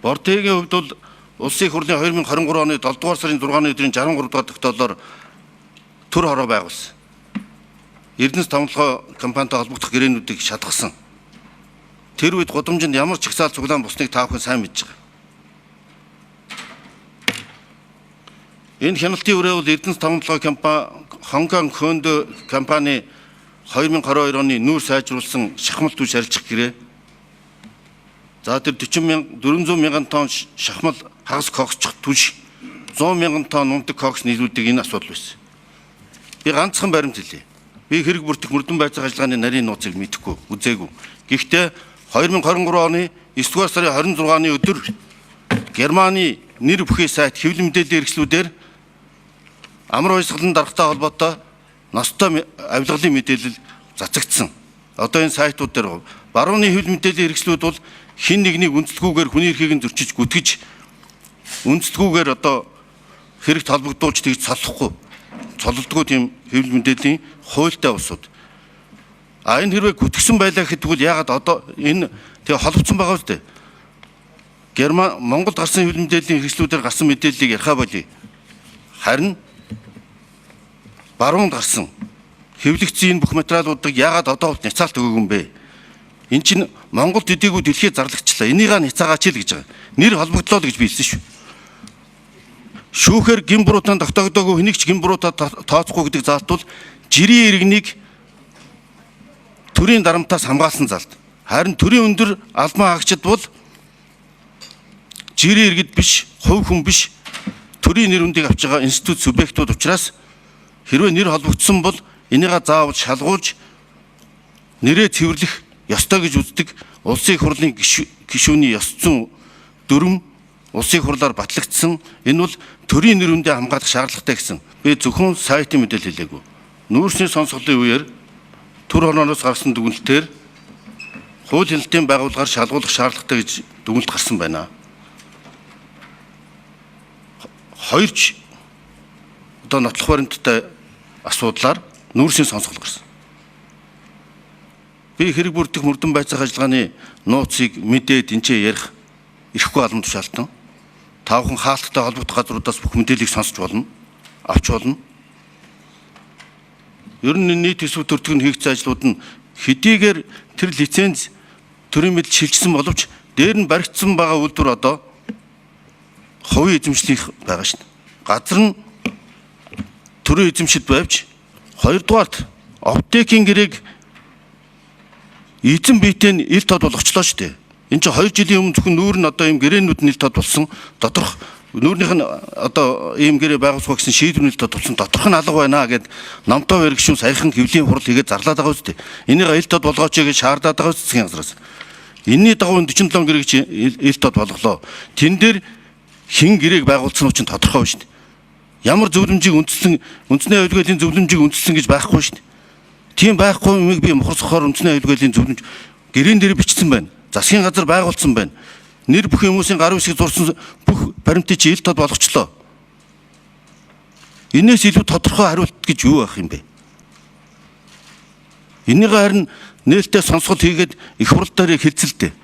Бортигийн хувьд бол улсын их хурлын 2023 оны 7 дугаар сарын 6-ны өдрийн 63 дугаар тогтоолоор төр хороо байгуулсан. Эрдэнэс томлогоо компанитай холбогдох гэрээнүүдийг шалгасан. Тэр үед гудамжинд ямар ч чагсаал цуглаан бусныг та бүхэн сайн мэдж байгаа. Энэ хяналтын үрээ бол Эрдэнэс томлогоо компани Хонконг Хөндө компани 2022 оны нүүр сайжруулсан шахмал түвш арилжих гэрээ. За тэр 400 мянган тонн шахмал хагас коксчих түвш 100 мянган тонн унтаг кокс нийлүүлдэг энэ асуудал байсан. Би ганцхан баримт хэлье. Би хэрэг бүрдэх мөрдөн байцаах ажиллагааны нарийн нууцыг мэдэхгүй, үзээгүй. Гэхдээ 2023 оны 9 дугаар сарын 26-ны өдөр Германы нэр бүхий сайт хэвлэл мэдээллийн хэрэгслүүдээр амар баясгалан даргатай холбоотой ностой авилгалын мэдээлэл цацагдсан. Одоо энэ сайтууд дээр барууны хэвлэл мэдээллийн хэрэгслүүд бол хин нэгнийг үндэслэгүйгээр хүний эрхийг нь зөрчиж гүтгэж үндэслэгүйгээр одоо хэрэгт холбогдуулж тэгж цололдгүй тийм хэвлэл мэдээллийн хуультай улсууд. Энэ хэрвээ гүтгсэн байлаа гэхэд яагаад одоо энэ тэгээ холбогдсон байгаа үстэй. Монгол гарсан хэвлэл мэдээллийн хэрэгслүүдээр гарсан мэдээллийг ярихаа болий. Харин баруунд гарсан хэвлэгдсэн энэ бүх материалуудыг яагаад одоо няцаалт өгөөгүй юм бэ? Эн чинь Монголд эдийгүй дэлхийд зарлагчлаа. Энийгээ няцаагаач л гэж байгаа. Нэр холбогдлоо л гэж би хэлсэн шүү. Шүүхээр гин буруутан тогтоогдоогүй хэнийг ч гин буруутаа тооцохгүй гэдэг заалт бол жирийн иргэнийг төрийн дарамтаас хамгаалсан заалт. Харин төрийн өндөр албан хаагчид бол жирийн иргэд биш, хувь хүн биш, төрийн нэр үндийг авч байгаа институт субъектууд учраас хэрвээ нэр холбогдсон бол энийгээ заавал шалгуулж нэрээ цэвэрлэх ёстой гэж үздэг улсын их хурлын гишүүний ёс зүйн дүрм улсын их хурлаар батлагдсан. Энэ бол төрийн нэр үндэ хамгаалах шаардлагатай гэсэн. Би зөвхөн сайтын мэдээлэл хэлээгүй. Нүүрсний сонсголын үеэр төр хорооноос гарсан дүгнэлтээр хууль хяналтын байгууллагаар шалгуулах шаардлагатай гэж дүгнэлт гарсан байна. Хоёрч одоо нотлох баримттай асуудлаар нүүрсний сонсгол гарсан. Би хэрэг бүрдэх мөрдөн байцаах ажиллагааны нууцыг мэдээд энчээ ярих ирэхгүй алам тушаалтан. Та бүхэн хаалттай холбогдох газруудаас бүх мэдээллийг сонсч болно, авч болно. Ер нь нийт төсөв төртгөн хийгдсэн ажлууд нь хэдийгээр тэр лиценз төрийн мэдл шилжсэн боловч дээр нь баригдсан байгаа үйлдвэр одоо хувийн эзэмшлийнх байгаа шин. Газар нь төрийн эзэмшид байвч хоёрдугаарт оптекийн гэрээг эзэн биетэй ил тод болгочлоо шүү дээ. Энэ чинь 2 жилийн өмнө зөвхөн нүүр нь одоо ийм гэрээнүүд нь ил тод болсон. Доторх нүүрнийх нь одоо ийм гэрээ байгуулах гэсэн шийдвэр ил тод болсон. Доторх нь алга байна гэд номтой барь гишүүн саяхан хэвлийн хурал хийгээд зарлаад байгаа үстэй. Энийг ил тод болгооч гэж шаардаад байгаа засгийн газраас. Энийний дагуу 47 гэрээг чи ил тод болголоо. Тэн дээр хин гэрээг байгуулсан нь ч тодорхой шүү дээ. Ямар зөвлөмжийг үндэсний аюулгүйлийн зөвлөмжийг үндэслэн гэж байхгүй шүү дээ. Тийм байхгүй юмыг би мохор сохоор үндэсний аюулгүйлийн зөвлөмж гэрээн дээр бичсэн байна. Засгийн газар байгуулсан байна. Нэр бүх хүмүүсийн гар үсгийг зурсан бүх баримтыг чи ил тод болгочлоо. Энээс илүү тодорхой хариулт гэж юу байх юм бэ? Энийг харин нээлттэй сонсгол хийгээд их хурл дээр хэлцэлтэй.